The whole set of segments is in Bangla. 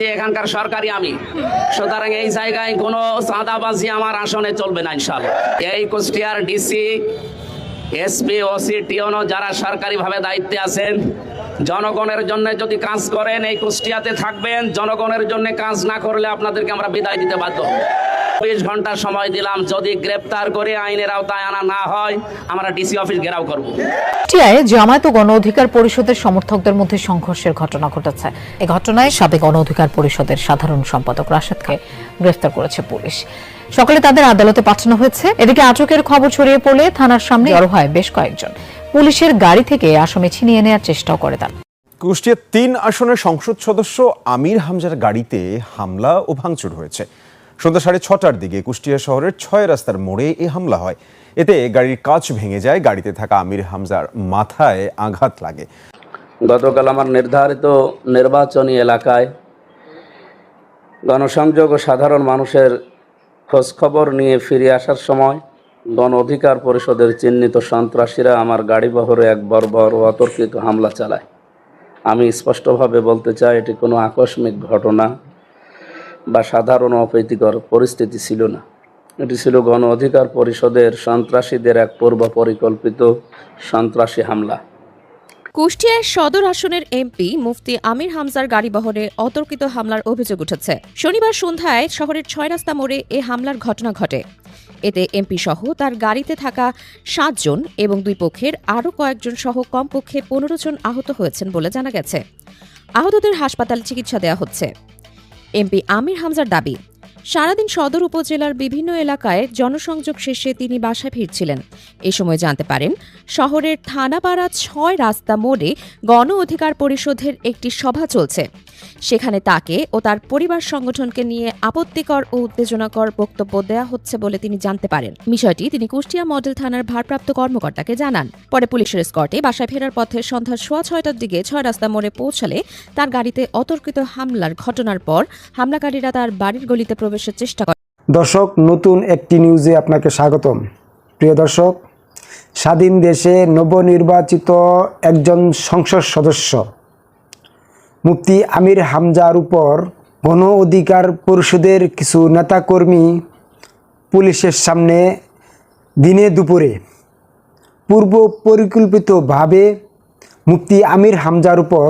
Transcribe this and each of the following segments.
এখানকার সরকারি আমি, সুতরাং এই জায়গায় কোনো চাঁদাবাজি আমার আসনে চলবে না ইনশাআল্লাহ। এই কুষ্টিয়ার ডিসি, এসপি, ওসি, টিওনো যারা সরকারিভাবে দায়িত্বে আছেন, জনগণের জন্য যদি কাজ করেন এই কুষ্টিয়াতে থাকবেন, জনগণের জন্য কাজ না করলে আপনাদেরকে আমরা বিদায় দিতে বাধ্য হব। ২৪ ঘন্টা সময় দিলাম, যদি গ্রেপ্তার করে আইনের আওতায় আনা না হয় আমরা ডিসি অফিস ঘেরাও করব। জামায়াত ও গণ অধিকার পরিষদের সমর্থকদের মধ্যে সংঘর্ষের ঘটনা ঘটেছে। এই ঘটনায় সাবেক গণ অধিকার পরিষদের সাধারণ সম্পাদক রাশেদকে গ্রেফতার করেছে পুলিশ। সকালে তাদের আদালতে পাঠানো হয়েছে। এদিকে আটকের খবর ছড়িয়ে পড়লে থানার সামনে জড়ো হয় বেশ কয়েকজন। পুলিশের গাড়ি থেকে আসামি ছিনিয়ে নেওয়ার চেষ্টাও করে তারা। কুষ্টিয়ার ৩ আসনের সংসদ সদস্য আমির হামজার গাড়িতে হামলা ও ভাঙচুর হয়েছে। সন্ধ্যা 6:30টার দিকে কুষ্টিয়া শহরের ৬ রাস্তার মোড়ে এই হামলা হয়। এতে গাড়ির কাঁচ ভেঙে যায়, গাড়িতে থাকা আমির হামজার মাথায় আঘাত লাগে। গতকাল আমার নির্ধারিত নির্বাচনী এলাকায় গণসংযোগ ও সাধারণ মানুষের খোঁজখবর নিয়ে ফিরে আসার সময় গণ অধিকার পরিষদের চিহ্নিত সন্ত্রাসীরা আমার গাড়িবহরে এক বর্বর ও অতর্কিত হামলা চালায়। আমি স্পষ্টভাবে বলতে চাই, এটি কোনো আকস্মিক ঘটনা বা সাধারণ অপ্রীতিকর পরিস্থিতি ছিল না। এটি ছিল গণ অধিকার পরিষদের সন্ত্রাসীদের এক পূর্ব পরিকল্পিত সন্ত্রাসী হামলা। কুষ্টিয়ার সদর আসনের এমপি মুফতি আমির হামজার গাড়িবহরে অতর্কিত হামলার অভিযোগ উঠেছে। শনিবার সন্ধ্যায় শহরের ৬ রাস্তা মোড়ে এ হামলার ঘটনা ঘটে। এতে এমপি সহ তার গাড়িতে থাকা ৭ জন এবং দুই পক্ষের আরও কয়েকজন সহ কমপক্ষে ১৫ জন আহত হয়েছেন বলে জানা গেছে। আহতদের হাসপাতালে চিকিৎসা দেওয়া হচ্ছে। এমপি আমির হামজার দাবি, সারাদিন সদর উপজেলার বিভিন্ন এলাকায় জনসংযোগ শেষে তিনি বাসায় ফিরছিলেন। এ সময় জানতে পারেন শহরের থানাপাড়া ৬ রাস্তা মোড়ে গণ অধিকার পরিষদের একটি সভা চলছে। সেখানে তাকে ও তার পরিবার সংগঠনকে নিয়ে আপত্তিকর ও উত্তেজনাকর বক্তব্য দেওয়া হচ্ছে বলে তিনি জানতে পারেন। বিষয়টি তিনি কুষ্টিয়া মডেল থানার ভারপ্রাপ্ত কর্মকর্তাকে জানান। পরে পুলিশের স্কটে বাসায় ফেরার পথে সন্ধ্যা 6:15টার দিকে ৬ রাস্তা মোড়ে পৌঁছালে তার গাড়িতে অতর্কিত হামলার ঘটনার পর হামলাকারীরা তার বাড়ির গলিতে প্রবেশের চেষ্টা করে। দর্শক, নতুন একটি নিউজে আপনাকে স্বাগতম। প্রিয় দর্শক, স্বাধীন দেশে নবনির্বাচিত একজন সংসদ সদস্য মুফতি আমির হামজার উপর গণ অধিকার পরিষদের কিছু নেতাকর্মী পুলিশের সামনে দিনে দুপুরে পূর্ব পরিকল্পিতভাবে মুফতি আমির হামজার উপর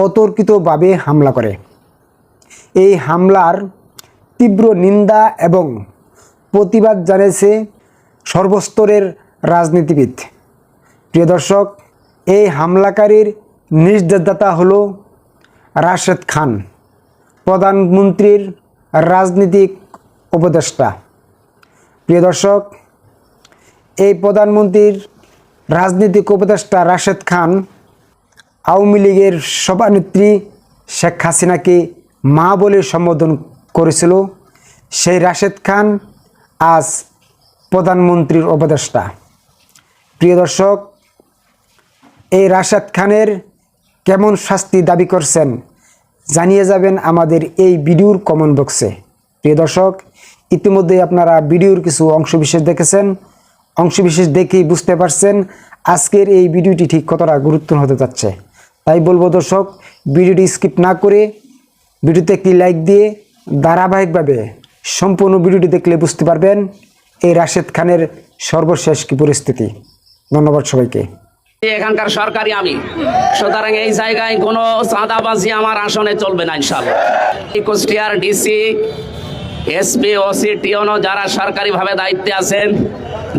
অতর্কিতভাবে হামলা করে। এই হামলার তীব্র নিন্দা এবং প্রতিবাদ জানিয়েছে সর্বস্তরের রাজনীতিবিদ। প্রিয় দর্শক, এই হামলাকারীর নির্দেশদাতা হলো রাশেদ খান, প্রধানমন্ত্রীর রাজনৈতিক উপদেষ্টা। প্রিয় দর্শক, এই প্রধানমন্ত্রীর রাজনৈতিক উপদেষ্টা রাশেদ খান আওয়ামী লীগের সভানেত্রী শেখ হাসিনাকে মা বলে সম্বোধন করেছিল। সেই রাশেদ খান আজ প্রধানমন্ত্রীর উপদেষ্টা। প্রিয় দর্শক, এই রাশেদ খানের কেমন শাস্তি দাবি করছেন জানিয়ে যাবেন আমাদের এই ভিডিওর কমেন্ট বক্সে। প্রিয় দর্শক, ইতিমধ্যে আপনারা ভিডিওর কিছু অংশবিশেষ দেখেছেন। অংশবিশেষ দেখেই বুঝতে পারছেন আজকের এই ভিডিওটি ঠিক কতটা গুরুত্বপূর্ণ হতে যাচ্ছে। তাই বলবো দর্শক, ভিডিওটি স্কিপ না করে ভিডিওতে একটি লাইক দিয়ে ধারাবাহিকভাবে সম্পূর্ণ ভিডিওটি দেখলে বুঝতে পারবেন এই রাশেদ খানের সর্বশেষ কি পরিস্থিতি। ধন্যবাদ সবাইকে। এখানকার সরকারি আমি, সুতরাং এই জায়গায় কোনো চাঁদাবাজি আমার আসনে চলবে না ইনশাআল্লাহ। এই কুষ্টিয়ার ডিসি, এসপি, ওসি, টিওনো যারা সরকারিভাবে দায়িত্বে আছেন,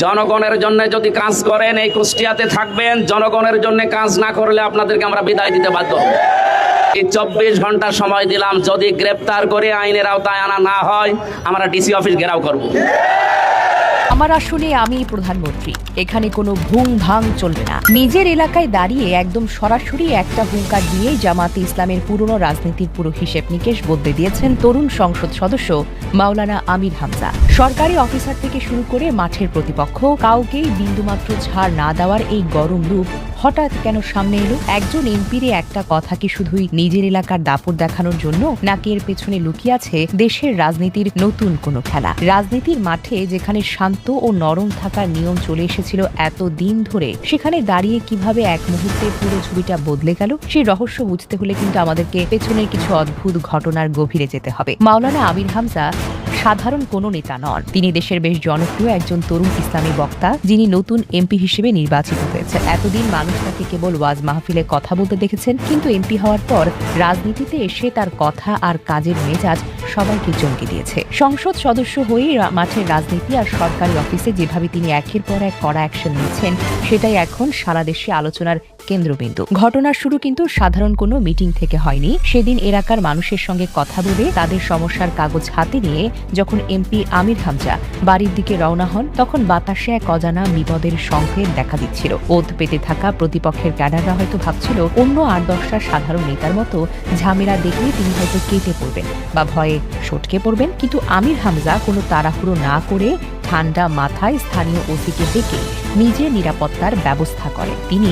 জনগণের জন্য যদি কাজ করেন এই কুষ্টিয়াতে থাকবেন, জনগণের জন্য কাজ না করলে আপনাদেরকে আমরা বিদায় দিতে বাধ্য হব। এই 24 ঘন্টা সময় দিলাম, যদি গ্রেপ্তার করে আইনের আওতায় আনা না হয় আমরা ডিসি অফিস ঘেরাও করব। আমার আসলে আমি প্রধানমন্ত্রী, এখানে কোনো ভুং ভাং চলবে না। নিজের এলাকায় দাঁড়িয়ে একদম সরাসরি একটা হুঙ্কার দিয়ে জামাতে ইসলামের পুরনো রাজনীতির পুরো হিসেব নিকেশ বদলে দিয়েছেন তরুণ সংসদ সদস্য মাওলানা আমির হামজা। সরকারি অফিসার থেকে শুরু করে মাঠের প্রতিপক্ষ কাউকেই বিন্দুমাত্র ছাড় না দেওয়ার এই গরম রূপ হঠাৎ কেন সামনে এলো? একজন এমপির একটা কথা কি শুধুই নিজের এলাকার দাপট দেখানোর জন্য, নাকি এর পেছনে লুকিয়ে আছে দেশের রাজনীতির নতুন কোনো খেলা? রাজনীতির মাঠে যেখানে শান্ত ও নরম থাকার নিয়ম চলে এসেছিল এত দিন ধরে, সেখানে দাঁড়িয়ে কিভাবে এক মুহূর্তে পুরো ছবিটা বদলে গেল, সেই রহস্য বুঝতে হলে কিন্তু আমাদেরকে পেছনের কিছু অদ্ভুত ঘটনার গভীরে যেতে হবে। মাওলানা আমির হামজা সাধারণ কোনো নেতা নন। তিনি দেশের বেশ জনপ্রিয় একজন তরুণ ইসলামী বক্তা, যিনি নতুন এমপি হিসেবে নির্বাচিত হয়েছেন। এতদিন মানুষ তাকে কেবল ওয়াজ মাহফিলে কথা বলতে দেখেছেন, কিন্তু এমপি হওয়ার পর রাজনীতিতে এসে তার কথা আর কাজের মেজাজ সবাইকে চমকে দিয়েছে। সংসদ সদস্য হয়ে মাঠের রাজনীতি আর সরকারি অফিসে যেভাবে তিনি একের পর এক কড়া অ্যাকশন নিচ্ছেন, সেটাই এখন সারা দেশে আলোচনার কেন্দ্রবিন্দু। ঘটনার শুরু কিন্তু সাধারণ কোনো মিটিং থেকে হয়নি। সেদিন এলাকার মানুষের সঙ্গে কথা বলে তাদের সমস্যার কাগজ হাতে নিয়ে যখন এমপি আমির হামজা বাড়ির দিকে রওনা হন, তখন বাতাসে এক অজানা বিপদের সংকেত দেখা দিচ্ছিল। ওত পেতে থাকা প্রতিপক্ষের ক্যাডাররা হয়তো ভাবছিল অন্য ৮-১০টা সাধারণ নেতার মতো ঝামেলা দেখলে তিনি হয়তো কেটে পড়বেন বা ভয়ে সটকে পড়বেন, কিন্তু আমির হামজা কোনো তাড়াহুড়ো না করে ঠান্ডা মাথায় স্থানীয় ওসিকে ডেকে নিজের নিরাপত্তার ব্যবস্থা করেন। তিনি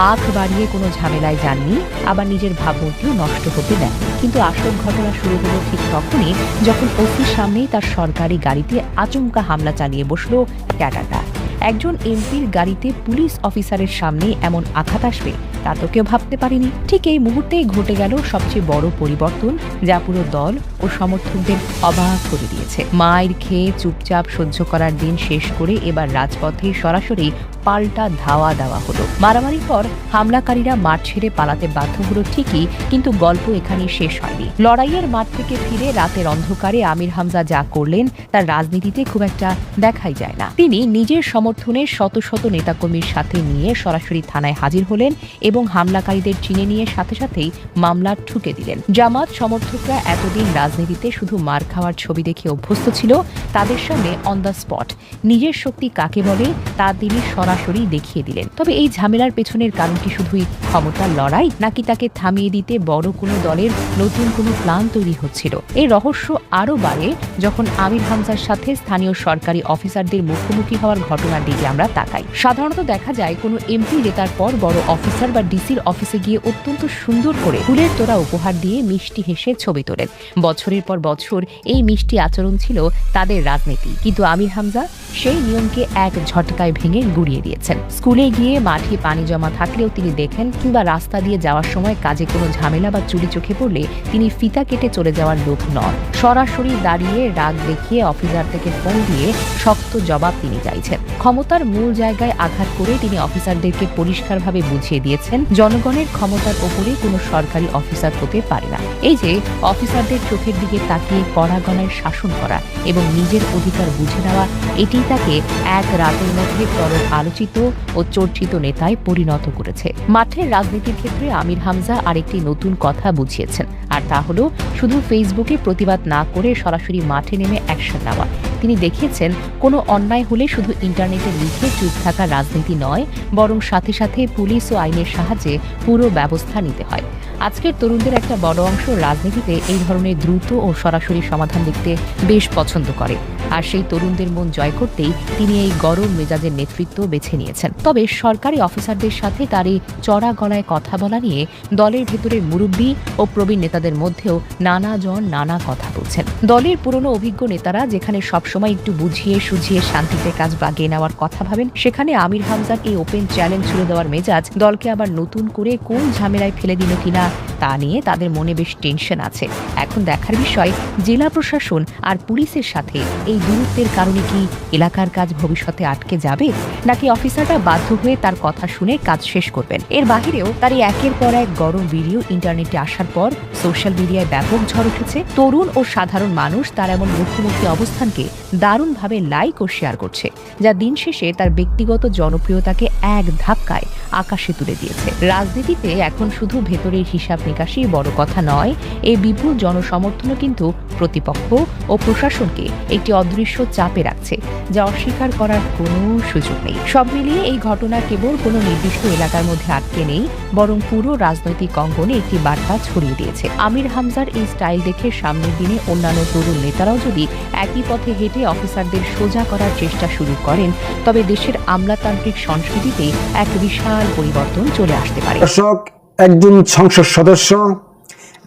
আখ বাড়িয়ে কোনো ঝামেলায় যাননি, আবার নিজের ভাবমূর্তিও নষ্ট হতে দেন। কিন্তু আসল ঘটনা শুরু হলো ঠিক তখনই যখন ওসির সামনেই তার সরকারি গাড়িতে আচমকা হামলা চালিয়ে বসলো ক্যাডাররা। একজন এমপির গাড়িতে পুলিশ অফিসারের সামনে এমন আঘাত আসবে তা তো কেউ ভাবতে পারেনি। ঠিক এই মুহূর্তেই ঘটে গেল সবচেয়ে বড় পরিবর্তন, যা পুরো দল ও সমর্থকদের অবাক করে দিয়েছে। মাইর খেয়ে চুপচাপ সহ্য করার দিন শেষ করে এবার রাজপথে সরাসরি পাল্টা ধাওয়া দেওয়া হলো। মারামারির পর হামলাকারীরা মাঠ ছেড়ে পালাতে বাধ্য হলো ঠিকই, কিন্তু গল্প এখানে শেষ হয়নি। লড়াইয়ের মাঠ থেকে ফিরে রাতের অন্ধকারে আমির হামজা যা করলেন তার রাজনীতিতে খুব একটা দেখাই যায় না। তিনি নিজের সমর্থনে শত শত নেতাকর্মীর সাথে নিয়ে সরাসরি থানায় হাজির হলেন এবং হামলাকারীদের চিনে নিয়ে সাথে সাথেই মামলা ঠুকে দিলেন। জামাত সমর্থকরা এতদিন রাজনীতিতে শুধু মার খাওয়ার ছবি দেখে অভ্যস্ত ছিল, তাদের সামনে অন দ্য স্পট নিজের শক্তি কাকে বলে তা তিনি সরাসরি দেখিয়ে দিলেন। তবে এই ঝামেলার পেছনের কারণ কি শুধুই ক্ষমতার লড়াই, নাকি তাকে থামিয়ে দিতে বড় কোনো দলের নতুন কোনো প্ল্যান তৈরি হচ্ছিল? এই রহস্য আরও বাড়ে যখন আমির হামজার সাথে স্থানীয় সরকারি অফিসারদের মুখোমুখি হওয়ার ঘটনার দিকে আমরা তাকাই। সাধারণত দেখা যায় কোনো এমপি জেতার পর বড় অফিসার বা ডিসির অফিসে গিয়ে অত্যন্ত সুন্দর করে ফুলের তোড়া উপহার দিয়ে মিষ্টি হেসে ছবি তোলেন। বছরের পর বছর এই মিষ্টি আচরণ ছিল তাদের রাজনীতি, কিন্তু আমির হামজা সেই নিয়মকে এক ঝটকায় ভেঙে গুড়িয়ে দিয়েছেন। স্কুলে গিয়ে মাঠে পানি জমা থাকলেও তিনি দেখেন, কিংবা রাস্তা দিয়ে যাওয়ার সময় কাজে কোনো ঝামেলা বা চুরি চোখে পড়লে তিনি ফিতা কেটে চলে যাওয়ার লোক নন। সরাসরি দাঁড়িয়ে রাগ দেখিয়ে অফিসার থেকে ফোন দিয়ে শক্ত জবাব তিনি চাইছেন। ক্ষমতার মূল জায়গায় আঘাত করে তিনি অফিসারদেরকে পরিষ্কারভাবে বুঝিয়ে দিয়েছেন, জনগণের ক্ষমতার ওপরে কোনো সরকারি অফিসার হতে পারে না। এই যে অফিসারদের চোখের দিকে তাকিয়ে কড়া গলায় শাসন করা এবং নিজের অধিকার বুঝে নেওয়া, এটি তাকে এক রাতের মধ্যে চরম আলোচিত ও চর্চিত নেতায় পরিণত করেছে। মাঠের রাজনীতির ক্ষেত্রে আমির হামজা আরেকটি নতুন কথা বুঝিয়েছেন, আর তা হলো শুধু ফেসবুকে প্রতিবাদ না করে সরাসরি মাঠে নেমে অ্যাকশন নেওয়া। তিনি দেখিয়েছেন, কোনো অন্যায় হলে শুধু ইন্টারনেটে লিখে চুপ থাকা রাজনীতি নয়, বরং সাথে সাথে পুলিশ ও আইনের সাহায্যে পুরো ব্যবস্থা নিতে হয়। আজকের তরুণদের একটা বড় অংশ রাজনীতিতে এই ধরনের দ্রুত ও সরাসরি সমাধান দেখতে বেশ পছন্দ করে, আর সেই তরুণদের মন জয় করতেই তিনি এই গরম মেজাজের নেতৃত্ব বেছে নিয়েছেন। তবে সরকারি অফিসারদের সাথে তার এই চড়া গলায় কথা বলা নিয়ে দলের ভেতরের মুরব্বী ও প্রবীণ নেতাদের মধ্যেও নানাজন নানা কথা বলছেন। দলের পুরনো অভিজ্ঞ নেতারা যেখানে সবসময় একটু বুঝিয়ে সুঝিয়ে শান্তিতে কাজ বাগিয়ে নেওয়ার কথা ভাবেন, সেখানে আমির হামজার এই ওপেন চ্যালেঞ্জ ছুড়ে দেওয়ার মেজাজ দলকে আবার নতুন করে কোন ঝামেলায় ফেলে দিল কিনা তা নিয়ে তাদের মনে বেশ টেনশন আছে। এখন দেখার বিষয়, জেলা প্রশাসন আর পুলিশের সাথে এই দূরত্বের কারণে কি এলাকার কাজ ভবিষ্যতে আটকে যাবে, নাকি অফিসাররা বাধ্য হয়ে তার কথা শুনে কাজ শেষ করবেন? এর বাহিরেও তার এই একের পর এক গরম ভিডিও ইন্টারনেটে আসার পর সোশ্যাল মিডিয়ায় ব্যাপক ঝড় উঠেছে। তরুণ ও সাধারণ মানুষ তার এমন মুখোমুখি অবস্থানকে দারুণভাবে লাইক ও শেয়ার করছে, যা দিন শেষে তার ব্যক্তিগত জনপ্রিয়তাকে এক ধাক্কায় আকাশে তুলে দিয়েছে। রাজনীতিতে এখন শুধু ভেতরের হিসাব নিকাশই বড় কথা নয়, এই বিপুল জনসমর্থনও কিন্তু প্রতিপক্ষ ও প্রশাসনকে একটি অদৃশ্য চাপে রাখছে, যা অস্বীকার করার কোনো সুযোগ নেই। সব মিলিয়ে এই ঘটনা কেবল কোনো নির্দিষ্ট এলাকার মধ্যে আটকে নেই, বরং পুরো রাজনৈতিক অঙ্গনে একটি বার্তা ছড়িয়ে দিয়েছে। আমির হামজার এই স্টাইল দেখে সামনের দিনে অন্যান্য তরুণ নেতারাও যদি একই পথে হেঁটে অফিসারদের সোজা করার চেষ্টা শুরু করেন, তবে দেশের আমলাতান্ত্রিক সংস্কৃতিতে এক বিশাল পরিবর্তন চলে আসতে পারে। দর্শক, একজন সংসদ সদস্য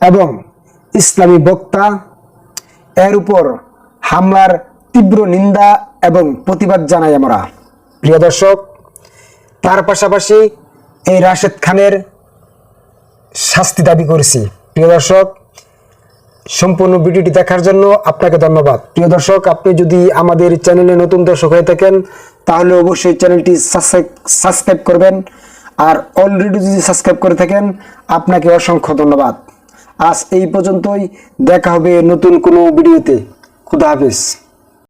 এবং ইসলামী বক্তা এর উপর হামলার তীব্র নিন্দা এবং প্রতিবাদ জানাই আমরা। প্রিয় দর্শক, তার পাশাপাশি এই রাশেদ খানের শাস্তি দাবি করেছি। প্রিয় দর্শক, সম্পূর্ণ ভিডিওটি দেখার জন্য আপনাকে ধন্যবাদ। প্রিয় দর্শক, আপনি যদি আমাদের চ্যানেলে নতুন দর্শক হয়ে থাকেন তাহলে অবশ্যই চ্যানেলটি সাবস্ক্রাইব করবেন, আর অলরেডি যদি সাবস্ক্রাইব করে থাকেন আপনাকে অসংখ্য ধন্যবাদ। আজ এই পর্যন্তই, দেখা হবে নতুন কোনো ভিডিওতে। খুদা হাফেজ।